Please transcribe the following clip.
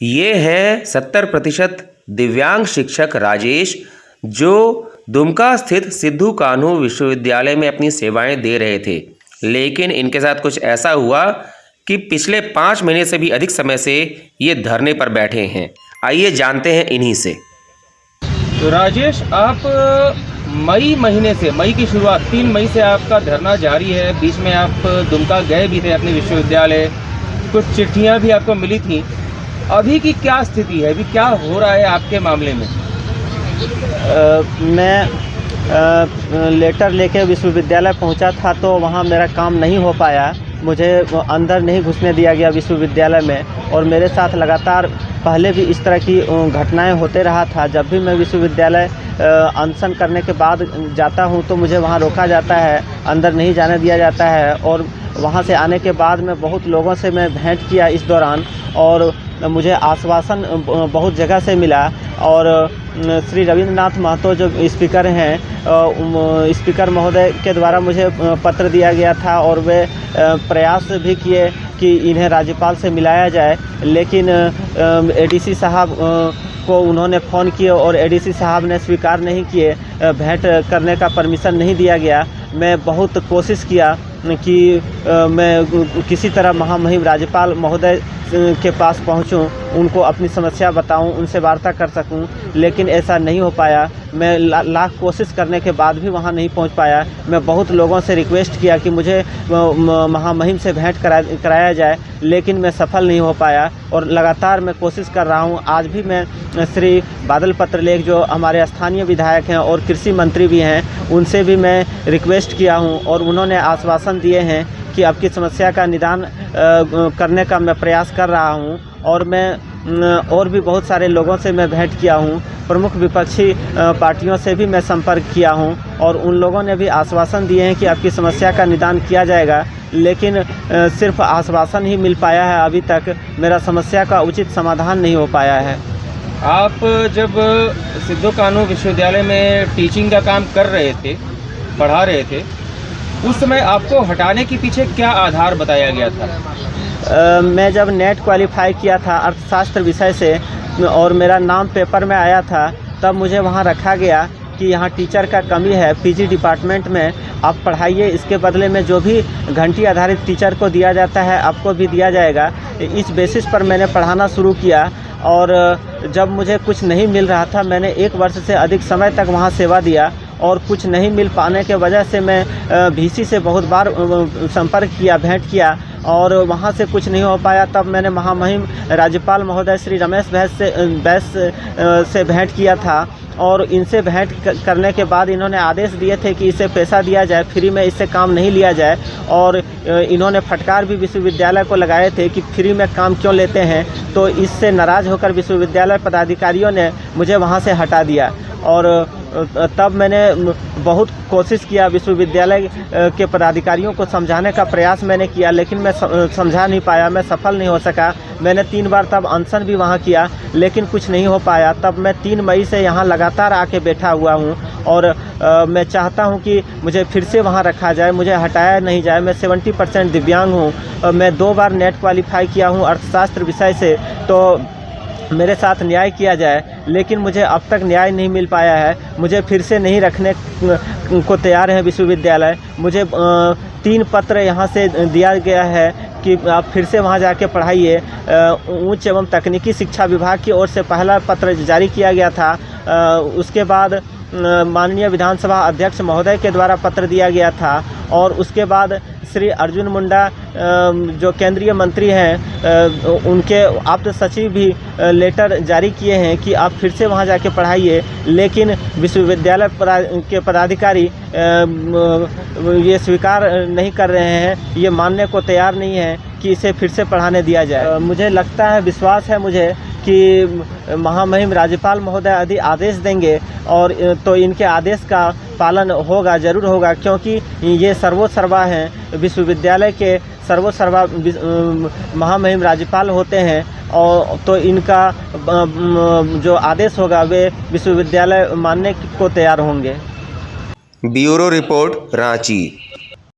ये हैं 70% दिव्यांग शिक्षक राजेश, जो दुमका स्थित सिद्धू कान्हू विश्वविद्यालय में अपनी सेवाएं दे रहे थे। लेकिन इनके साथ कुछ ऐसा हुआ कि पिछले 5 महीने से भी अधिक समय से ये धरने पर बैठे हैं। आइए जानते हैं इन्हीं से। तो राजेश, आप मई की शुरुआत 3 मई से आपका धरना जारी है। बीच में आप दुमका गए भी थे अपने विश्वविद्यालय, कुछ चिट्ठियां भी आपको मिली थी। अभी की क्या स्थिति है, अभी क्या हो रहा है आपके मामले में? मैं लेटर लेके विश्वविद्यालय पहुंचा था, तो वहां मेरा काम नहीं हो पाया। मुझे अंदर नहीं घुसने दिया गया विश्वविद्यालय में, और मेरे साथ लगातार पहले भी इस तरह की घटनाएं होते रहा था। जब भी मैं विश्वविद्यालय अनशन करने के बाद जाता हूं तो मुझे वहां रोका जाता है, अंदर नहीं जाने दिया जाता है। और वहां से आने के बाद में बहुत लोगों से मैं भेंट किया इस दौरान, और मुझे आश्वासन बहुत जगह से मिला। और श्री रविंद्रनाथ महतो जो स्पीकर हैं, स्पीकर महोदय के द्वारा मुझे पत्र दिया गया था, और वे प्रयास भी किए कि इन्हें राज्यपाल से मिलाया जाए। लेकिन एडीसी साहब को उन्होंने फ़ोन किए और एडीसी साहब ने स्वीकार नहीं किए, भेंट करने का परमिशन नहीं दिया गया। मैं बहुत कोशिश किया कि मैं किसी तरह महामहिम राज्यपाल महोदय के पास पहुंचूं, उनको अपनी समस्या बताऊं, उनसे वार्ता कर सकूं, लेकिन ऐसा नहीं हो पाया। मैं लाख कोशिश करने के बाद भी वहां नहीं पहुंच पाया। मैं बहुत लोगों से रिक्वेस्ट किया कि मुझे महामहिम से भेंट कराया जाए, लेकिन मैं सफल नहीं हो पाया, और लगातार मैं कोशिश कर रहा हूं। आज भी मैं श्री बादल पत्रलेख जो हमारे स्थानीय विधायक हैं और कृषि मंत्री भी हैं, उनसे भी मैं रिक्वेस्ट किया हूं, और उन्होंने आश्वासन दिए हैं कि आपकी समस्या का निदान करने का मैं प्रयास कर रहा हूं। और मैं और भी बहुत सारे लोगों से मैं भेंट किया हूं, प्रमुख विपक्षी पार्टियों से भी मैं संपर्क किया हूं, और उन लोगों ने भी आश्वासन दिए हैं कि आपकी समस्या का निदान किया जाएगा। लेकिन सिर्फ आश्वासन ही मिल पाया है, अभी तक मेरा समस्या का उचित समाधान नहीं हो पाया है। आप जब सिद्धू कान्हू विश्वविद्यालय में टीचिंग का काम कर रहे थे, पढ़ा रहे थे, उस समय आपको हटाने के पीछे क्या आधार बताया गया था? मैं जब नेट क्वालिफाई किया था अर्थशास्त्र विषय से, और मेरा नाम पेपर में आया था, तब मुझे वहां रखा गया कि यहाँ टीचर का कमी है, पीजी डिपार्टमेंट में आप पढ़ाइए, इसके बदले में जो भी घंटी आधारित टीचर को दिया जाता है आपको भी दिया जाएगा। इस बेसिस पर मैंने पढ़ाना शुरू किया, और जब मुझे कुछ नहीं मिल रहा था, मैंने 1 वर्ष से अधिक समय तक वहाँ सेवा दिया, और कुछ नहीं मिल पाने के वजह से मैं वीसी से बहुत बार संपर्क किया, भेंट किया, और वहाँ से कुछ नहीं हो पाया। तब मैंने महामहिम राज्यपाल महोदय श्री रमेश बैस से भेंट किया था, और इनसे भेंट करने के बाद इन्होंने आदेश दिए थे कि इसे पैसा दिया जाए, फ्री में इससे काम नहीं लिया जाए। और इन्होंने फटकार भी विश्वविद्यालय को लगाए थे कि फ्री में काम क्यों लेते हैं। तो इससे नाराज़ होकर विश्वविद्यालय पदाधिकारियों ने मुझे वहाँ से हटा दिया। और तब मैंने बहुत कोशिश किया, विश्वविद्यालय के पदाधिकारियों को समझाने का प्रयास मैंने किया, लेकिन मैं समझा नहीं पाया, मैं सफल नहीं हो सका। मैंने 3 बार तब अनशन भी वहाँ किया, लेकिन कुछ नहीं हो पाया। तब मैं 3 मई से यहाँ लगातार आके बैठा हुआ हूँ, और मैं चाहता हूँ कि मुझे फिर से वहाँ रखा जाए, मुझे हटाया नहीं जाए। मैं 70% दिव्यांग हूँ, मैं 2 बार नेट क्वालिफाई किया हूँ अर्थशास्त्र विषय से, तो मेरे साथ न्याय किया जाए, लेकिन मुझे अब तक न्याय नहीं मिल पाया है। मुझे फिर से नहीं रखने को तैयार है विश्वविद्यालय। मुझे 3 पत्र यहाँ से दिया गया है कि आप फिर से वहाँ जाके पढ़ाइए। उच्च एवं तकनीकी शिक्षा विभाग की ओर से पहला पत्र जारी किया गया था, उसके बाद माननीय विधानसभा अध्यक्ष महोदय के द्वारा पत्र दिया गया था, और उसके बाद श्री अर्जुन मुंडा जो केंद्रीय मंत्री हैं, उनके आप्त सचिव भी लेटर जारी किए हैं कि आप फिर से वहां जाके पढ़ाइए। लेकिन विश्वविद्यालय के पदाधिकारी ये स्वीकार नहीं कर रहे हैं, ये मानने को तैयार नहीं है कि इसे फिर से पढ़ाने दिया जाए। मुझे लगता है, विश्वास है मुझे कि महामहिम राज्यपाल महोदय यदि आदेश देंगे, और तो इनके आदेश का पालन होगा, ज़रूर होगा, क्योंकि ये सर्वोसर्वा हैं, विश्वविद्यालय के सर्वोसर्वा महामहिम राज्यपाल होते हैं। और तो इनका जो आदेश होगा वे विश्वविद्यालय मानने को तैयार होंगे। Bureau report, Ranchi.